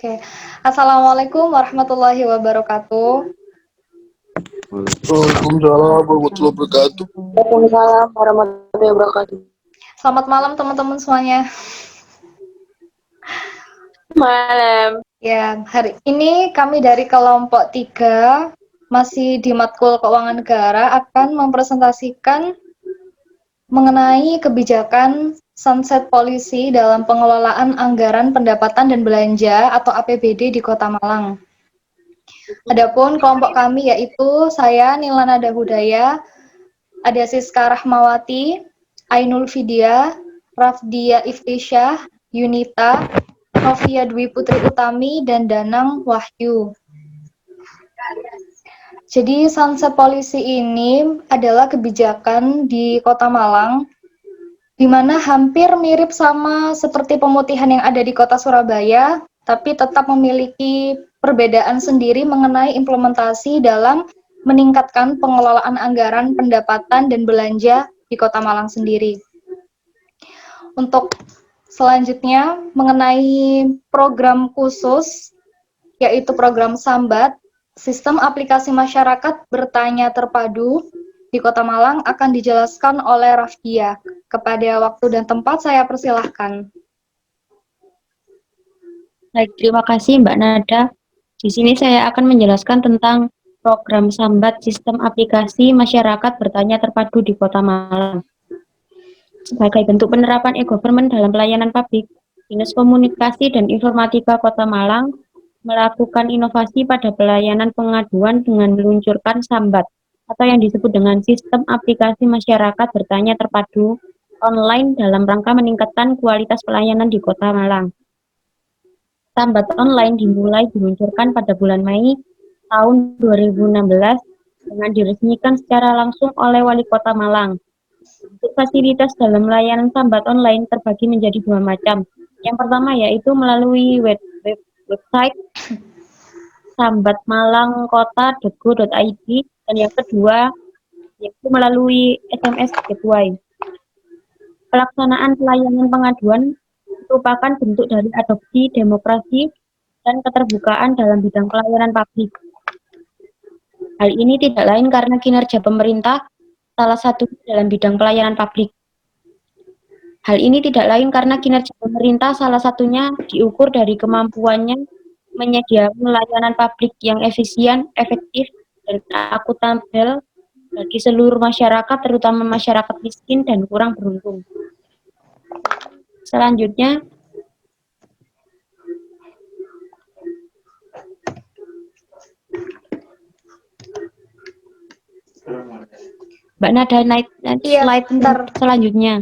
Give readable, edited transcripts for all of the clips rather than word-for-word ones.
Oke. Assalamualaikum warahmatullahi wabarakatuh. Waalaikumsalam warahmatullahi wabarakatuh. Waalaikumsalam warahmatullahi wabarakatuh. Selamat malam teman-teman semuanya. Malam. Ya, hari ini kami dari kelompok 3 masih di matkul keuangan negara akan mempresentasikan mengenai kebijakan sunset policy dalam pengelolaan anggaran pendapatan dan belanja atau APBD di Kota Malang. Adapun kelompok kami yaitu saya Nilana Dahudaya, ada Siska Rahmawati, Ainul Vidya, Rafdia Iftisyah, Yunita, Novia Dwi Putri Utami, dan Danang Wahyu. Jadi sunset policy ini adalah kebijakan di Kota Malang, di mana hampir mirip sama seperti pemutihan yang ada di Kota Surabaya, tapi tetap memiliki perbedaan sendiri mengenai implementasi dalam meningkatkan pengelolaan anggaran pendapatan dan belanja di Kota Malang sendiri. Untuk selanjutnya mengenai program khusus, yaitu program Sambat, Sistem Aplikasi Masyarakat Bertanya Terpadu di Kota Malang akan dijelaskan oleh Rafdia. Kepada waktu dan tempat saya persilahkan. Baik, terima kasih Mbak Nada. Di sini saya akan menjelaskan tentang program Sambat Sistem Aplikasi Masyarakat Bertanya Terpadu di Kota Malang. Sebagai bentuk penerapan e-government dalam pelayanan publik, Dinas Komunikasi dan Informatika Kota Malang melakukan inovasi pada pelayanan pengaduan dengan meluncurkan Sambat atau yang disebut dengan Sistem Aplikasi Masyarakat Bertanya Terpadu online dalam rangka meningkatkan kualitas pelayanan di Kota Malang. Sambat online dimulai diluncurkan pada bulan Mei tahun 2016 dengan diresmikan secara langsung oleh Wali Kota Malang. Untuk fasilitas dalam layanan Sambat online terbagi menjadi dua macam. Yang pertama yaitu melalui website sambatmalangkota.go.id dan yang kedua yaitu melalui SMS Gateway. Pelaksanaan pelayanan pengaduan merupakan bentuk dari adopsi demokrasi dan keterbukaan dalam bidang pelayanan publik. Hal ini tidak lain karena kinerja pemerintah salah satu dalam bidang pelayanan publik. Hal ini tidak lain karena kinerja pemerintah salah satunya diukur dari kemampuannya menyediakan layanan publik yang efisien, efektif, dan akuntabel bagi seluruh masyarakat, terutama masyarakat miskin dan kurang beruntung. Selanjutnya, Mbak Nada naik slide selanjutnya.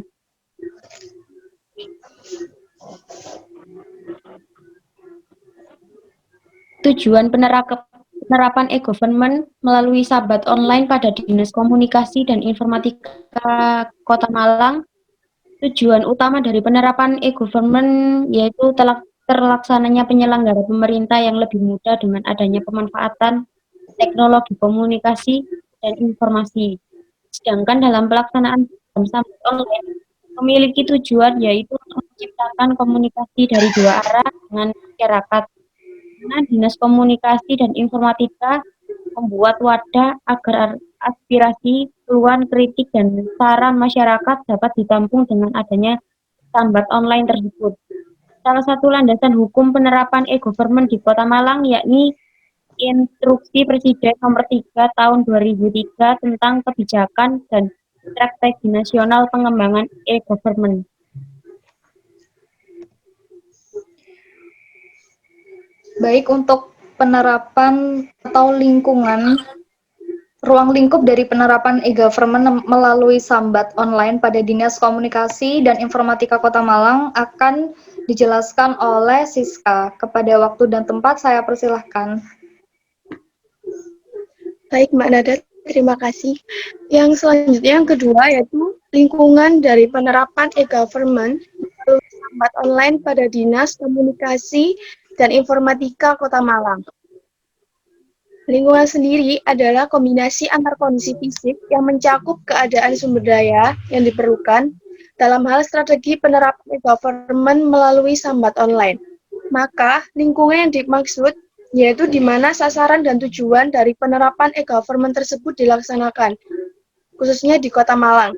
Tujuan penerapan e-government melalui Sambat online pada Dinas Komunikasi dan Informatika Kota Malang. Tujuan utama dari penerapan e-government yaitu terlaksananya penyelenggara pemerintah yang lebih mudah dengan adanya pemanfaatan teknologi komunikasi dan informasi. Sedangkan dalam pelaksanaan Sambat online memiliki tujuan yaitu menciptakan komunikasi dari dua arah dengan masyarakat. Dinas Komunikasi dan Informatika membuat wadah agar aspirasi, keluhan, kritik, dan saran masyarakat dapat ditampung dengan adanya Sambat online tersebut. Salah satu landasan hukum penerapan e-government di Kota Malang yakni Instruksi Presiden Nomor 3 Tahun 2003 tentang kebijakan dan strategi nasional pengembangan e-government. Baik, untuk penerapan atau ruang lingkup dari penerapan e-government melalui Sambat online pada Dinas Komunikasi dan Informatika Kota Malang akan dijelaskan oleh Siska. Kepada waktu dan tempat saya persilahkan. Baik Mbak Nada, terima kasih. Yang selanjutnya yang kedua yaitu lingkungan dari penerapan e-government melalui Sambat online pada Dinas Komunikasi dan Informatika Kota Malang. Lingkungan sendiri adalah kombinasi antar kondisi fisik yang mencakup keadaan sumber daya yang diperlukan dalam hal strategi penerapan e-government melalui Sambat online. Maka, lingkungan yang dimaksud yaitu di mana sasaran dan tujuan dari penerapan e-government tersebut dilaksanakan, khususnya di Kota Malang.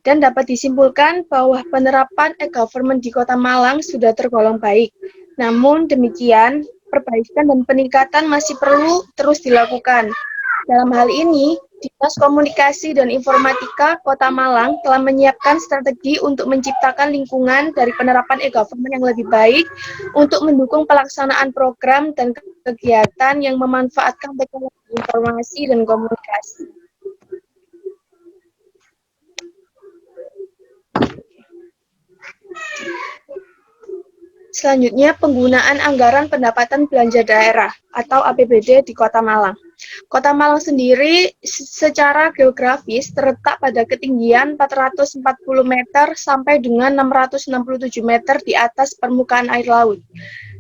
Dan dapat disimpulkan bahwa penerapan e-government di Kota Malang sudah tergolong baik. Namun demikian, perbaikan dan peningkatan masih perlu terus dilakukan. Dalam hal ini, Dinas Komunikasi dan Informatika Kota Malang telah menyiapkan strategi untuk menciptakan lingkungan dari penerapan e-government yang lebih baik untuk mendukung pelaksanaan program dan kegiatan yang memanfaatkan teknologi informasi dan komunikasi. Selanjutnya, penggunaan anggaran pendapatan belanja daerah atau APBD di Kota Malang. Kota Malang sendiri secara geografis terletak pada ketinggian 440 meter sampai dengan 667 meter di atas permukaan air laut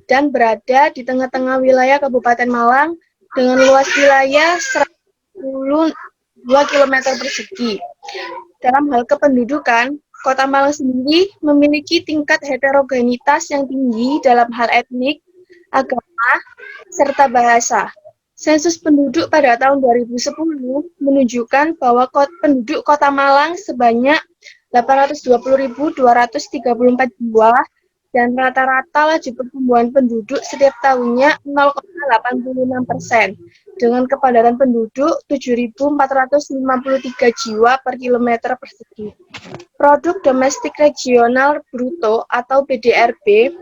dan berada di tengah-tengah wilayah Kabupaten Malang dengan luas wilayah 122 km persegi. Dalam hal kependudukan, Kota Malang sendiri memiliki tingkat heterogenitas yang tinggi dalam hal etnik, agama, serta bahasa. Sensus penduduk pada tahun 2010 menunjukkan bahwa penduduk Kota Malang sebanyak 820.234 jiwa dan rata-rata laju pertumbuhan penduduk setiap tahunnya 0,86%, dengan kepadatan penduduk 7.453 jiwa per kilometer persegi. Produk domestik regional bruto atau PDRB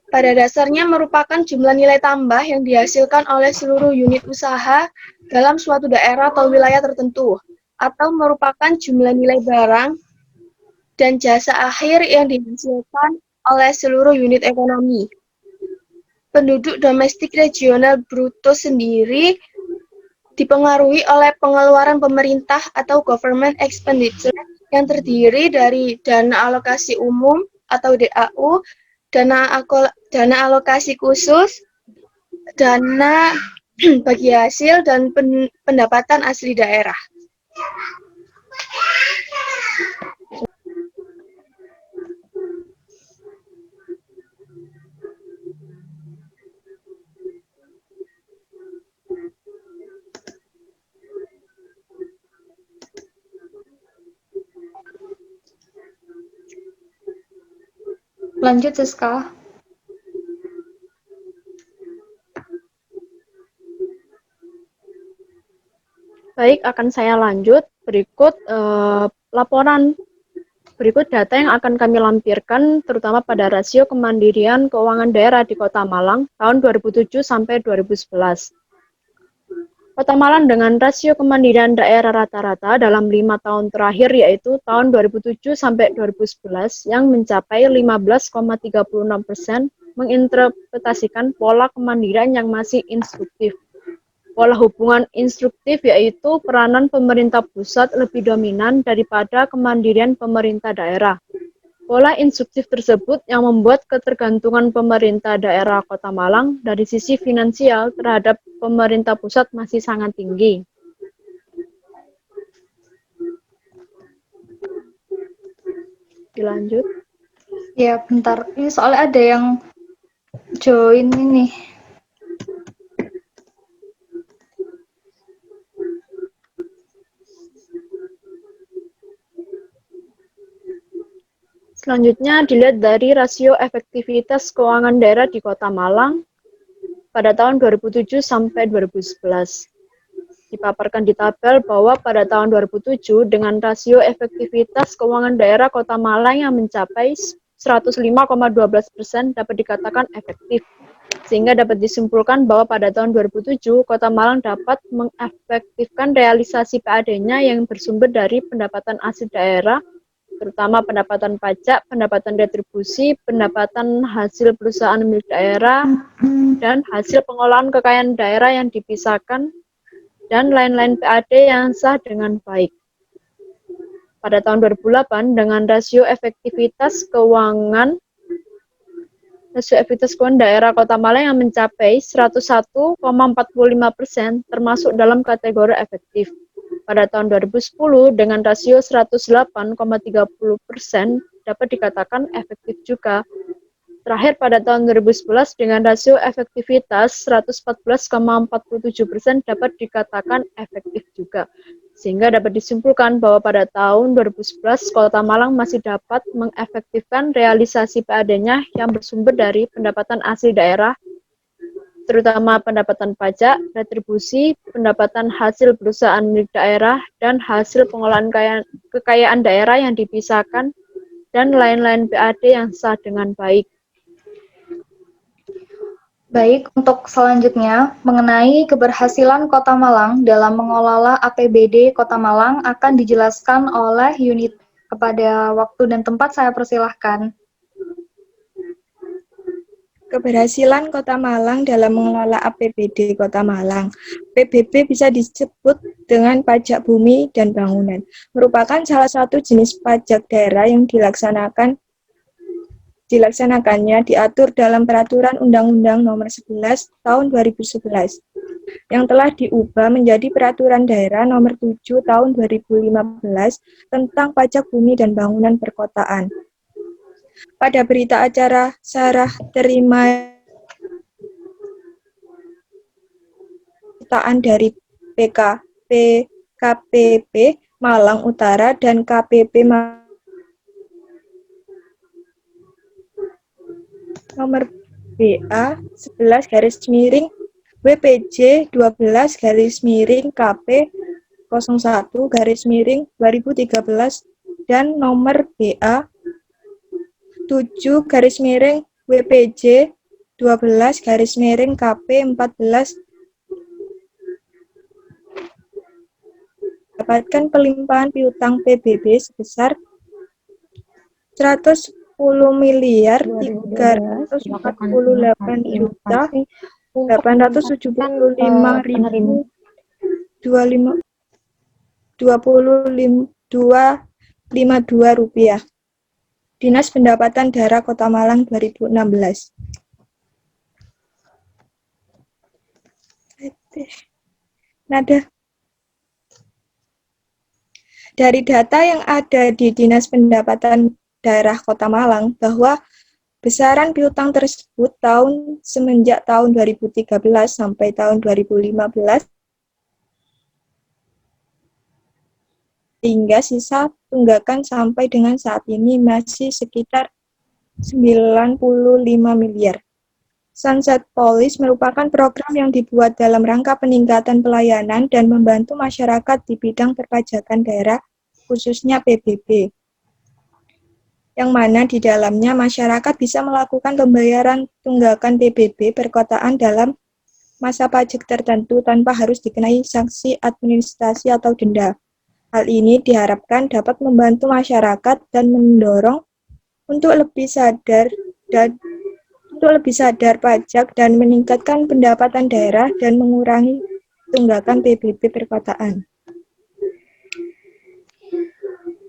pada dasarnya merupakan jumlah nilai tambah yang dihasilkan oleh seluruh unit usaha dalam suatu daerah atau wilayah tertentu, atau merupakan jumlah nilai barang dan jasa akhir yang dihasilkan oleh seluruh unit ekonomi. Penduduk domestik regional bruto sendiri dipengaruhi oleh pengeluaran pemerintah atau government expenditure yang terdiri dari dana alokasi umum atau DAU, dana alokasi khusus, dana bagi hasil, dan pendapatan asli daerah. Lanjut, Siska. Baik, akan saya lanjut. Berikut berikut data yang akan kami lampirkan terutama pada rasio kemandirian keuangan daerah di Kota Malang tahun 2007 sampai 2011. Kota Malang dengan rasio kemandirian daerah rata-rata dalam 5 tahun terakhir yaitu tahun 2007 sampai 2011 yang mencapai 15,36% menginterpretasikan pola kemandirian yang masih instruktif. Pola hubungan instruktif yaitu peranan pemerintah pusat lebih dominan daripada kemandirian pemerintah daerah. Pola instruktif tersebut yang membuat ketergantungan pemerintah daerah Kota Malang dari sisi finansial terhadap pemerintah pusat masih sangat tinggi. Dilanjut. Ya, bentar. Ini soalnya ada yang join ini. Selanjutnya dilihat dari rasio efektivitas keuangan daerah di Kota Malang pada tahun 2007 sampai 2011. Dipaparkan di tabel bahwa pada tahun 2007 dengan rasio efektivitas keuangan daerah Kota Malang yang mencapai 105,12% dapat dikatakan efektif. Sehingga dapat disimpulkan bahwa pada tahun 2007 Kota Malang dapat mengefektifkan realisasi PAD-nya yang bersumber dari pendapatan asli daerah, terutama pendapatan pajak, pendapatan retribusi, pendapatan hasil perusahaan milik daerah, dan hasil pengolahan kekayaan daerah yang dipisahkan, dan lain-lain PAD yang sah dengan baik. Pada tahun 2008, dengan rasio efektivitas keuangan daerah Kota Malang yang mencapai 101,45% termasuk dalam kategori efektif. Pada tahun 2010 dengan rasio 108,30% dapat dikatakan efektif juga. Terakhir pada tahun 2011 dengan rasio efektivitas 114,47% dapat dikatakan efektif juga. Sehingga dapat disimpulkan bahwa pada tahun 2011 Kota Malang masih dapat mengefektifkan realisasi PAD-nya yang bersumber dari pendapatan asli daerah, terutama pendapatan pajak, retribusi, pendapatan hasil perusahaan milik daerah, dan hasil pengolahan kekayaan daerah yang dipisahkan, dan lain-lain PAD yang sah dengan baik. Baik, untuk selanjutnya, mengenai keberhasilan Kota Malang dalam mengelola APBD Kota Malang akan dijelaskan oleh unit. Kepada waktu dan tempat saya persilahkan. Keberhasilan Kota Malang dalam mengelola APBD Kota Malang. PBB bisa disebut dengan pajak bumi dan bangunan, merupakan salah satu jenis pajak daerah yang dilaksanakannya diatur dalam Peraturan Undang-Undang Nomor 11 Tahun 2011 yang telah diubah menjadi Peraturan Daerah Nomor 7 Tahun 2015 tentang pajak bumi dan bangunan perkotaan. Pada berita acara serah terima dari KPP Malang Utara dan KPP nomor BA 11/miring WPJ 12/miring KP 01/2013 dan nomor BA 7/miring WPJ 12/miring KP 14 mendapatkan pelimpahan piutang PBB sebesar 100.348.875.252 rupiah. Dinas Pendapatan Daerah Kota Malang 2016. Nada. Dari data yang ada di Dinas Pendapatan Daerah Kota Malang bahwa besaran piutang tersebut semenjak tahun 2013 sampai tahun 2015 hingga sisa tunggakan sampai dengan saat ini masih sekitar 95 miliar. Sunset Police merupakan program yang dibuat dalam rangka peningkatan pelayanan dan membantu masyarakat di bidang perpajakan daerah, khususnya PBB. Yang mana di dalamnya masyarakat bisa melakukan pembayaran tunggakan PBB perkotaan dalam masa pajak tertentu tanpa harus dikenai sanksi administrasi atau denda. Hal ini diharapkan dapat membantu masyarakat dan mendorong untuk lebih sadar pajak dan meningkatkan pendapatan daerah dan mengurangi tunggakan PBB perkotaan.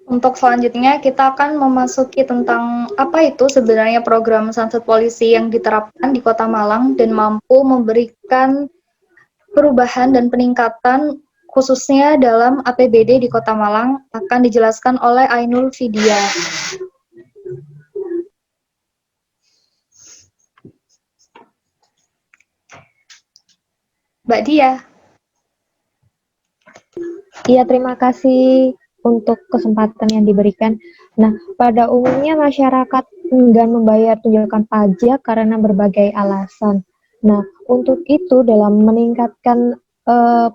Untuk selanjutnya, kita akan memasuki tentang apa itu sebenarnya program Sunset Policy yang diterapkan di Kota Malang dan mampu memberikan perubahan dan peningkatan khususnya dalam APBD di Kota Malang akan dijelaskan oleh Ainul Vidya. Mbak Dia. Iya, terima kasih untuk kesempatan yang diberikan. Nah, pada umumnya masyarakat enggan membayar tunggakan pajak karena berbagai alasan. Nah, untuk itu dalam meningkatkan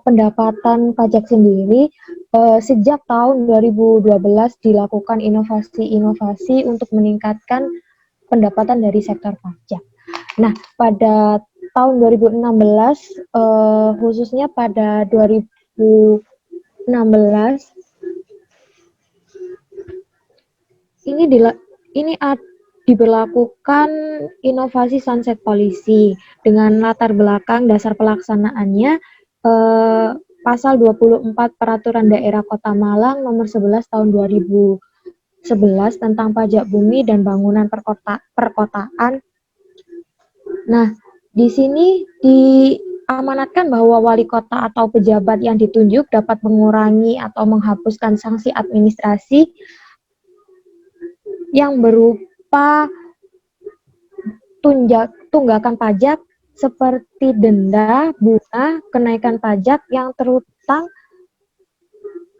pendapatan pajak sendiri, sejak tahun 2012 dilakukan inovasi-inovasi untuk meningkatkan pendapatan dari sektor pajak. Nah, pada tahun 2016, khususnya pada 2016, ini diberlakukan inovasi Sunset Policy dengan latar belakang dasar pelaksanaannya pasal 24 Peraturan Daerah Kota Malang nomor 11 tahun 2011 tentang pajak bumi dan bangunan perkotaan. Nah, di sini diamanatkan bahwa wali kota atau pejabat yang ditunjuk dapat mengurangi atau menghapuskan sanksi administrasi yang berupa tunggakan pajak seperti denda, bunga, kenaikan pajak yang terutang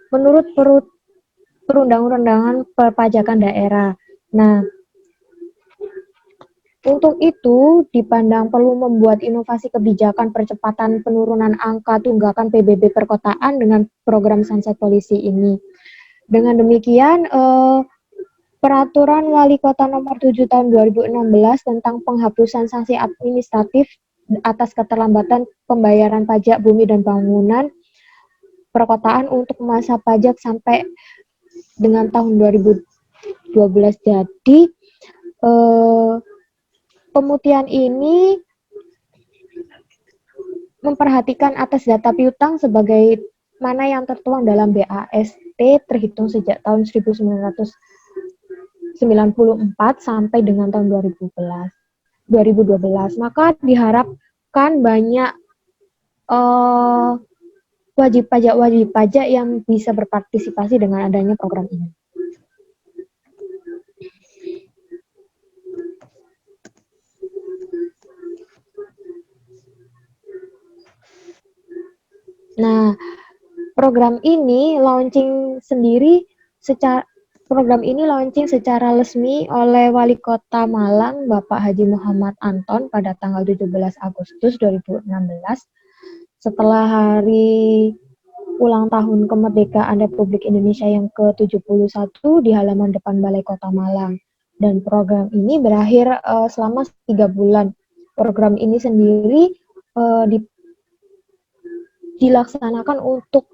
menurut perundang-undangan perpajakan daerah. Nah, untuk itu dipandang perlu membuat inovasi kebijakan percepatan penurunan angka tunggakan PBB perkotaan dengan program Sunset Policy ini. Dengan demikian, Peraturan Wali Kota Nomor 7 Tahun 2016 tentang penghapusan sanksi administratif atas keterlambatan pembayaran pajak bumi dan bangunan perkotaan untuk masa pajak sampai dengan tahun 2012. Jadi, pemutihan ini memperhatikan atas data piutang sebagai mana yang tertuang dalam BAST terhitung sejak tahun 1994 sampai dengan tahun 2012. Maka diharapkan banyak wajib pajak yang bisa berpartisipasi dengan adanya program ini. Nah, program ini launching secara resmi oleh Wali Kota Malang, Bapak Haji Muhammad Anton pada tanggal 17 Agustus 2016 setelah hari ulang tahun kemerdekaan Republik Indonesia yang ke-71 di halaman depan Balai Kota Malang. Dan program ini berakhir selama 3 bulan. Program ini sendiri dilaksanakan untuk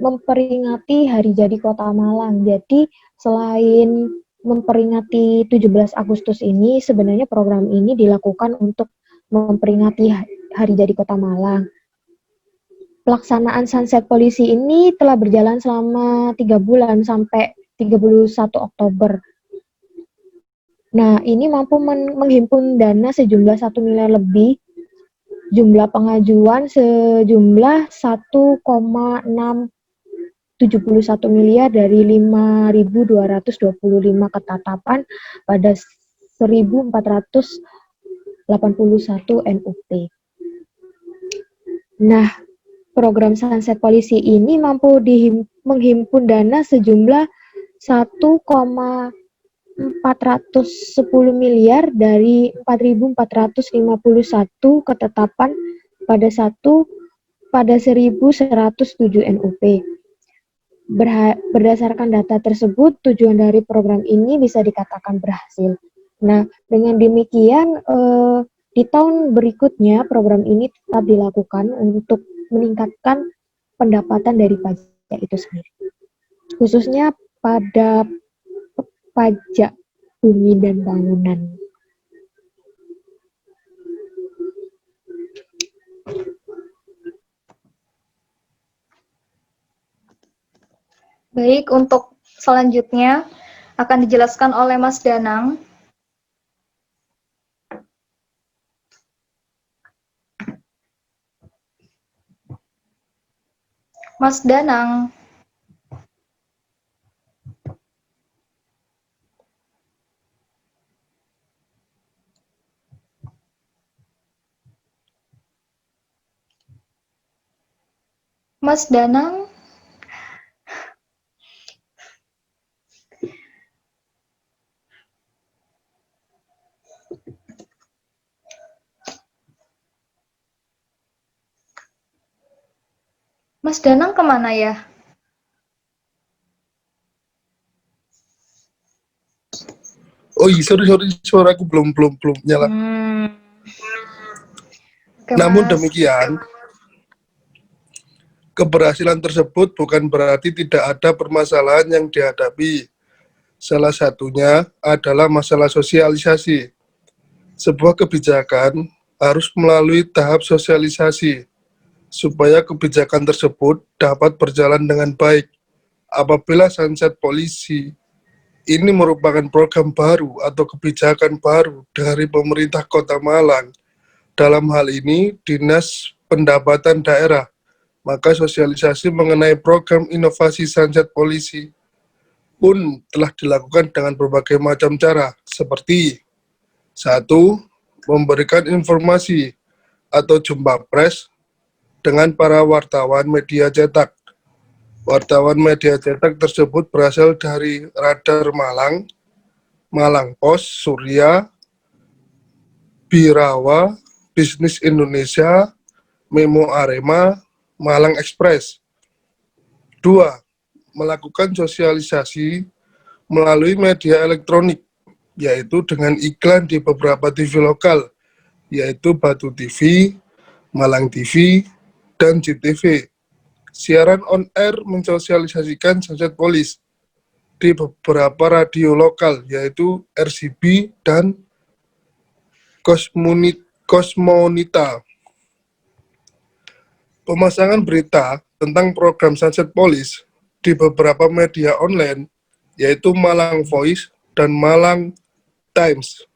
memperingati Hari Jadi Kota Malang. Jadi selain memperingati 17 Agustus ini, sebenarnya program ini dilakukan untuk memperingati Hari Jadi Kota Malang. Pelaksanaan Sunset Policy ini telah berjalan selama 3 bulan sampai 31 Oktober. Nah, ini mampu menghimpun dana sejumlah 1 miliar lebih. Jumlah pengajuan sejumlah 1,671 miliar dari 5.225 ketetapan pada 1.481 NUP. Nah, program Sunset Policy ini mampu menghimpun dana sejumlah 1,410 miliar dari 4.451 ketetapan pada 1.107 NUP. Berdasarkan data tersebut, tujuan dari program ini bisa dikatakan berhasil. Nah, dengan demikian, di tahun berikutnya program ini tetap dilakukan untuk meningkatkan pendapatan dari pajak itu sendiri. Khususnya pada pajak bumi dan bangunan. Baik, untuk selanjutnya akan dijelaskan oleh Mas Danang. Mas Danang. Mas Danang. Mas Danang kemana ya? Oh iya, sorry, suaraku belum nyala. Oke, Namun Mas. demikian, keberhasilan tersebut bukan berarti tidak ada permasalahan yang dihadapi. Salah satunya adalah masalah sosialisasi. Sebuah kebijakan harus melalui tahap sosialisasi supaya kebijakan tersebut dapat berjalan dengan baik. Apabila Sunset Policy ini merupakan program baru atau kebijakan baru dari pemerintah Kota Malang, dalam hal ini Dinas Pendapatan Daerah, maka sosialisasi mengenai program inovasi Sunset Policy pun telah dilakukan dengan berbagai macam cara, seperti 1. memberikan informasi atau jumpa pers dengan para wartawan media cetak. Wartawan media cetak tersebut berasal dari Radar Malang, Malang Post, Surya, Birawa, Bisnis Indonesia, Memo Arema, Malang Express. 2. Melakukan sosialisasi melalui media elektronik, yaitu dengan iklan di beberapa TV lokal, yaitu Batu TV, Malang TV, dan JTV. Siaran on air mensosialisasikan Sunset Police di beberapa radio lokal, yaitu RCB dan Kosmonita. Pemasangan berita tentang program Sunset Police di beberapa media online, yaitu Malang Voice dan Malang Times.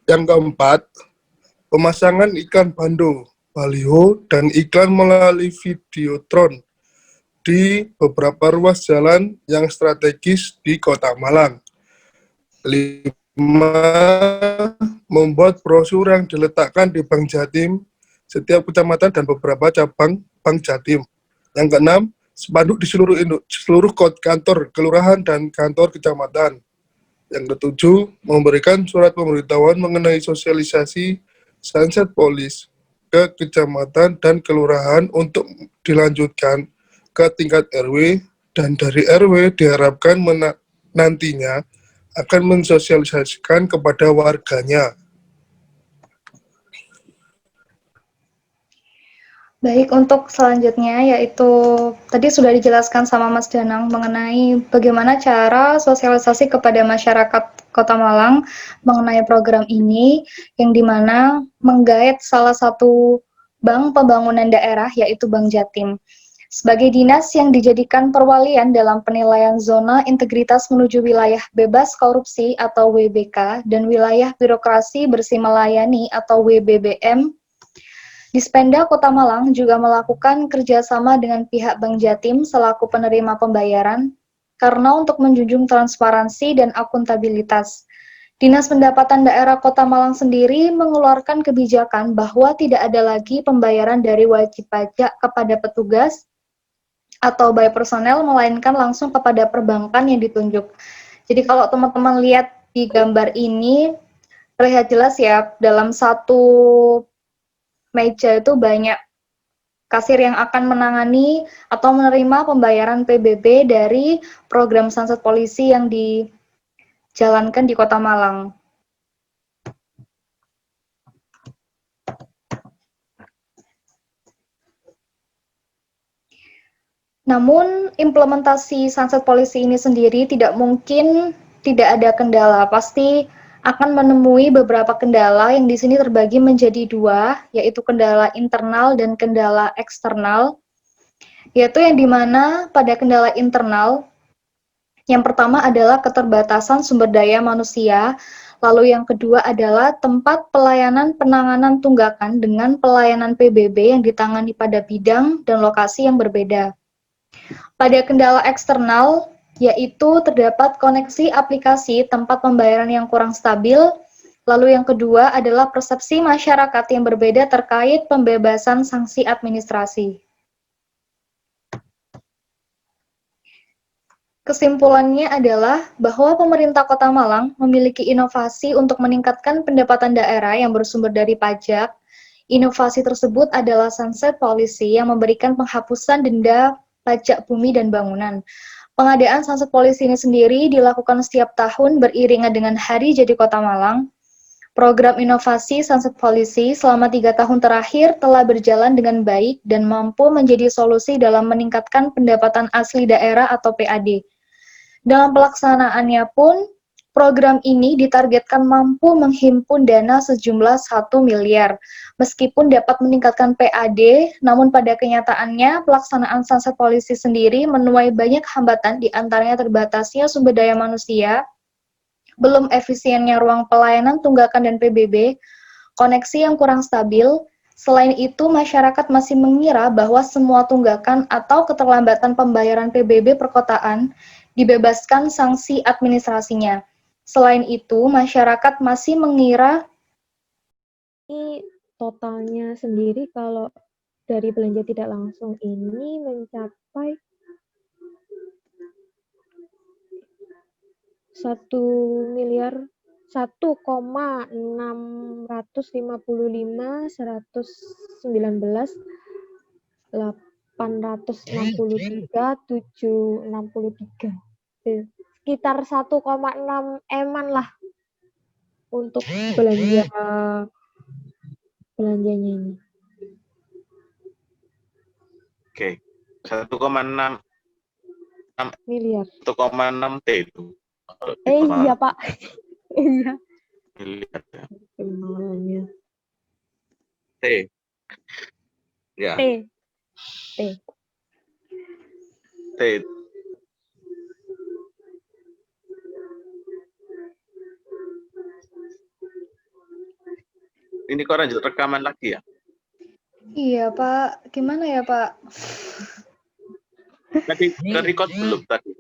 Yang keempat, pemasangan iklan bando, baliho, dan iklan melalui videotron di beberapa ruas jalan yang strategis di Kota Malang. 5. Membuat brosur yang diletakkan di Bank Jatim, setiap kecamatan dan beberapa cabang Bank Jatim. Yang keenam, spanduk di seluruh kantor kelurahan dan kantor kecamatan. Yang ketujuh, memberikan surat pemberitahuan mengenai sosialisasi Sunset Police ke kecamatan dan kelurahan untuk dilanjutkan ke tingkat RW, dan dari RW diharapkan nantinya akan mensosialisasikan kepada warganya. Baik, untuk selanjutnya yaitu tadi sudah dijelaskan sama Mas Danang mengenai bagaimana cara sosialisasi kepada masyarakat Kota Malang mengenai program ini, yang dimana menggait salah satu bank pembangunan daerah yaitu Bank Jatim. Sebagai dinas yang dijadikan perwalian dalam penilaian zona integritas menuju wilayah bebas korupsi atau WBK dan wilayah birokrasi bersih melayani atau WBBM, Dispenda Kota Malang juga melakukan kerjasama dengan pihak Bank Jatim selaku penerima pembayaran karena untuk menjunjung transparansi dan akuntabilitas. Dinas Pendapatan Daerah Kota Malang sendiri mengeluarkan kebijakan bahwa tidak ada lagi pembayaran dari wajib pajak kepada petugas atau by personel, melainkan langsung kepada perbankan yang ditunjuk. Jadi kalau teman-teman lihat di gambar ini, terlihat jelas ya, dalam satu meja itu banyak kasir yang akan menangani atau menerima pembayaran PBB dari program Sunset Polisi yang dijalankan di Kota Malang. Namun, implementasi Sunset Policy ini sendiri tidak mungkin tidak ada kendala. Pasti akan menemui beberapa kendala yang di sini terbagi menjadi dua, yaitu kendala internal dan kendala eksternal. Yaitu yang dimana pada kendala internal, yang pertama adalah keterbatasan sumber daya manusia, lalu yang kedua adalah tempat pelayanan penanganan tunggakan dengan pelayanan PBB yang ditangani pada bidang dan lokasi yang berbeda. Pada kendala eksternal, yaitu terdapat koneksi aplikasi tempat pembayaran yang kurang stabil, lalu yang kedua adalah persepsi masyarakat yang berbeda terkait pembebasan sanksi administrasi. Kesimpulannya adalah bahwa pemerintah Kota Malang memiliki inovasi untuk meningkatkan pendapatan daerah yang bersumber dari pajak. Inovasi tersebut adalah Sunset Policy yang memberikan penghapusan denda pajak bumi dan bangunan. Pengadaan Sunset Policy ini sendiri dilakukan setiap tahun beriringan dengan Hari Jadi Kota Malang. Program inovasi Sunset Policy selama 3 tahun terakhir telah berjalan dengan baik dan mampu menjadi solusi dalam meningkatkan pendapatan asli daerah atau PAD. Dalam pelaksanaannya pun, program ini ditargetkan mampu menghimpun dana sejumlah 1 miliar. Meskipun dapat meningkatkan PAD, namun pada kenyataannya pelaksanaan Sunset Policy sendiri menuai banyak hambatan, di antaranya terbatasnya sumber daya manusia, belum efisiennya ruang pelayanan tunggakan dan PBB, koneksi yang kurang stabil, Selain itu, masyarakat masih mengira bahwa semua tunggakan atau keterlambatan pembayaran PBB perkotaan dibebaskan sanksi administrasinya. Selain itu, masyarakat masih mengira Ini totalnya sendiri kalau dari belanja tidak langsung ini mencapai 1.655.863.763, sekitar 1,6 eman lah untuk belanjanya ini. Oke. 1,6 Miliar. 1,6 T itu. Iya Pak. Iya. Miliar ya. Kenalannya. T. Ya. T. T. Ini kok lanjut rekaman lagi ya? iya Pak, gimana ya Pak? Tadi ke-record belum tadi?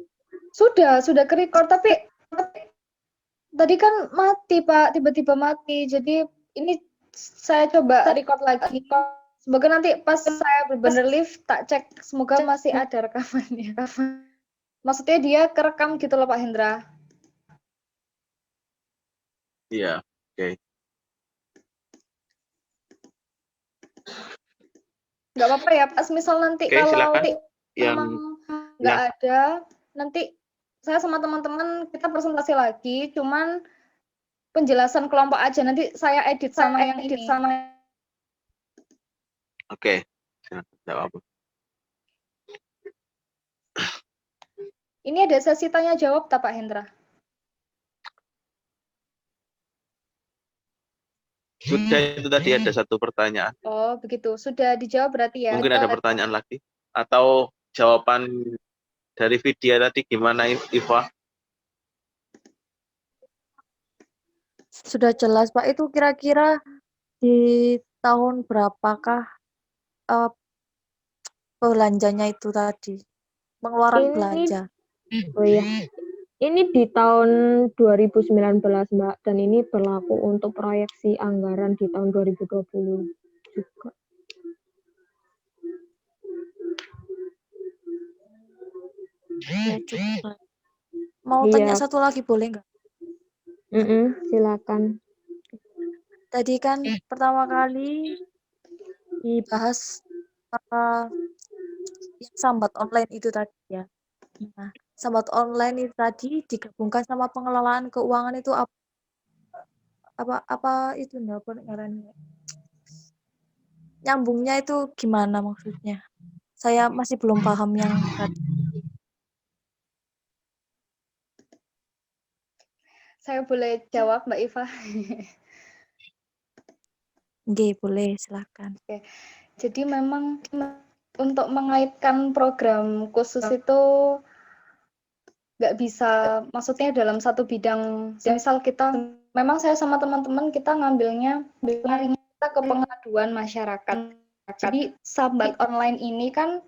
Sudah ke-record, tapi tadi kan mati Pak, tiba-tiba mati. Jadi ini saya coba record lagi. Semoga nanti pas saya benar-benar live tak cek, semoga masih ada rekamannya. Maksudnya dia kerekam gitu loh Pak Hendra. Iya. Oke. Nggak apa-apa ya, pas misal nanti Oke, kalau silakan. Yang memang nggak ada, nanti saya sama teman-teman kita presentasi lagi, cuman penjelasan kelompok aja, nanti saya edit sama yang ini. Oke. Silakan jawab. Ini ada sesi tanya jawab tak Pak Hendra? Sudah itu tadi ada satu pertanyaan. Oh begitu, sudah dijawab berarti ya? Mungkin ada pertanyaan lagi? Atau jawaban dari Vidya tadi gimana, Iva? Sudah jelas, Pak. Itu kira-kira di tahun berapakah belanjanya itu tadi? Pengeluaran belanja. Oh iya. Ini di tahun 2019, Mbak, dan ini berlaku untuk proyeksi anggaran di tahun 2020 juga. Ya, cukup. Mau Iya. tanya satu lagi boleh nggak? Silakan. Tadi kan pertama kali dibahas yang sambat online itu tadi ya. Nah, sambat online itu tadi digabungkan sama pengelolaan keuangan itu apa itu enggak apa ngarannya? Nyambungnya itu gimana maksudnya? Saya masih belum paham yang tadi. Saya boleh jawab Mbak Iva? Oke, boleh, silakan. Oke. Jadi memang untuk mengaitkan program khusus itu nggak bisa, maksudnya dalam satu bidang, misal kita, memang saya sama teman-teman kita ngambilnya larinya kita ke pengaduan masyarakat. Jadi sambat online ini kan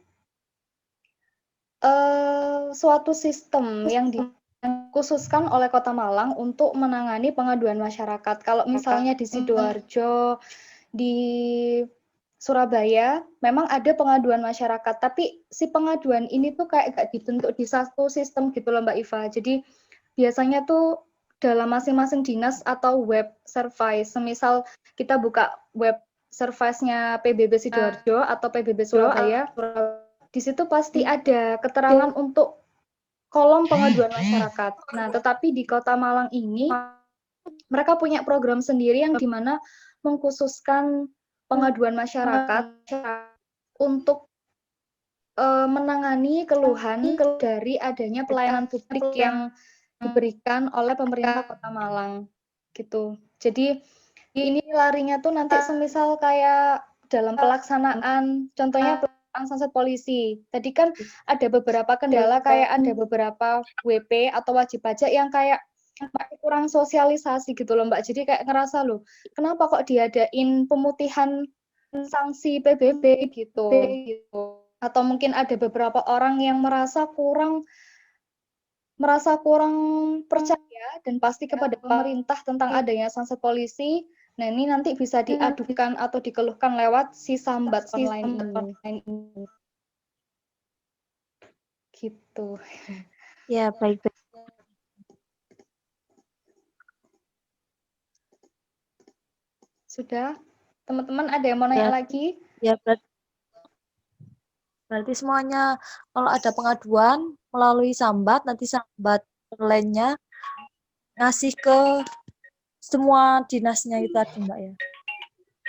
suatu sistem yang dikhususkan oleh Kota Malang untuk menangani pengaduan masyarakat. Kalau misalnya di Sidoarjo, di Surabaya, memang ada pengaduan masyarakat, tapi si pengaduan ini tuh kayak gak dibentuk di satu sistem gitu loh Mbak Iva. Jadi biasanya tuh dalam masing-masing dinas atau web service, semisal kita buka web service-nya PBB Sidoarjo atau PBB Surabaya, di situ pasti ada keterangan untuk kolom pengaduan masyarakat. Nah, tetapi di Kota Malang ini, mereka punya program sendiri yang dimana mengkhususkan pengaduan masyarakat untuk menangani keluhan dari adanya pelayanan publik yang diberikan oleh pemerintah Kota Malang gitu. Jadi ini larinya tuh nanti semisal kayak dalam pelaksanaan, contohnya pelaksanaan sanset polisi. Tadi kan ada beberapa kendala, kayak ada beberapa WP atau wajib pajak yang kayak kurang sosialisasi gitu loh Mbak. Jadi kayak ngerasa loh, kenapa kok diadain pemutihan sanksi PBB gitu. Atau mungkin ada beberapa orang yang merasa kurang percaya dan pasti kepada pemerintah tentang adanya sanksi polisi. Nah, ini nanti bisa diadukan atau dikeluhkan lewat si sambat online ini. Gitu. Ya, baik-baik. Sudah? Teman-teman ada yang mau nanya lagi? Ya, berarti semuanya kalau ada pengaduan melalui sambat, nanti sambat online-nya ngasih ke semua dinasnya itu tadi, Mbak ya?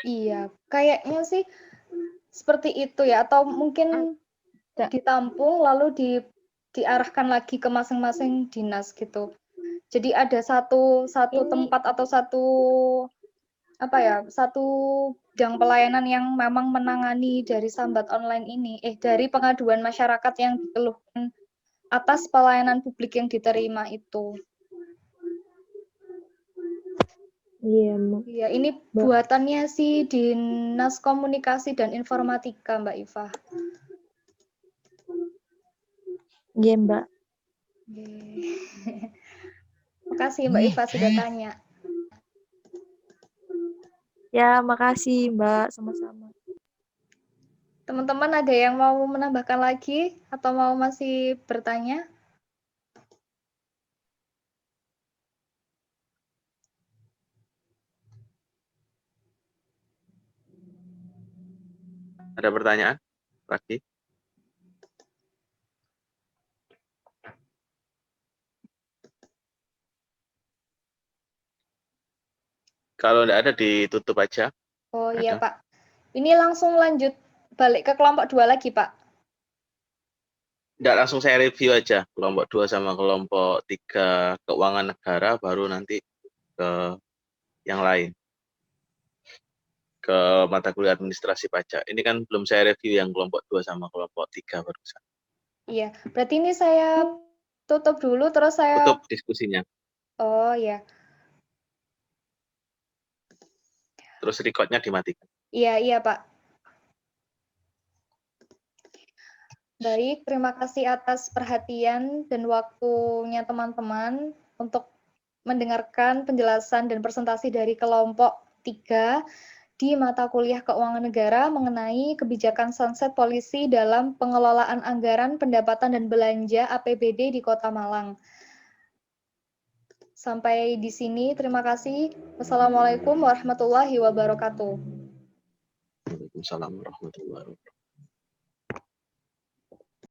Iya, kayaknya sih seperti itu ya, atau mungkin ditampung lalu diarahkan lagi ke masing-masing dinas gitu. Jadi ada satu tempat atau satu bidang pelayanan yang memang menangani dari sambat online ini, dari pengaduan masyarakat yang dikeluhkan atas pelayanan publik yang diterima itu. Iya, Mbak. Iya, ini buatannya si Dinas Komunikasi dan Informatika, Mbak Iva. Iya, Mbak. Makasih Mbak Iva sudah tanya. Ya, makasih Mbak, sama-sama. Teman-teman ada yang mau menambahkan lagi atau mau masih bertanya? Ada pertanyaan lagi? Kalau tidak ada, ditutup aja. Oh iya Pak. Ini langsung lanjut balik ke kelompok 2 lagi Pak. Tidak, langsung saya review aja. Kelompok 2 sama kelompok 3 keuangan negara, baru nanti ke yang lain. Ke mata kuliah administrasi pajak. Ini kan belum saya review yang kelompok 2 sama kelompok 3 barusan. Iya, berarti ini saya tutup dulu terus saya... Tutup diskusinya. Oh ya. Terus recordnya dimatikan. Iya Pak. Baik, terima kasih atas perhatian dan waktunya teman-teman untuk mendengarkan penjelasan dan presentasi dari kelompok 3 di mata kuliah keuangan negara mengenai kebijakan sunset polisi dalam pengelolaan anggaran pendapatan dan belanja APBD di Kota Malang. Sampai di sini, terima kasih. Wassalamualaikum warahmatullahi wabarakatuh. Waalaikumsalam warahmatullahi wabarakatuh.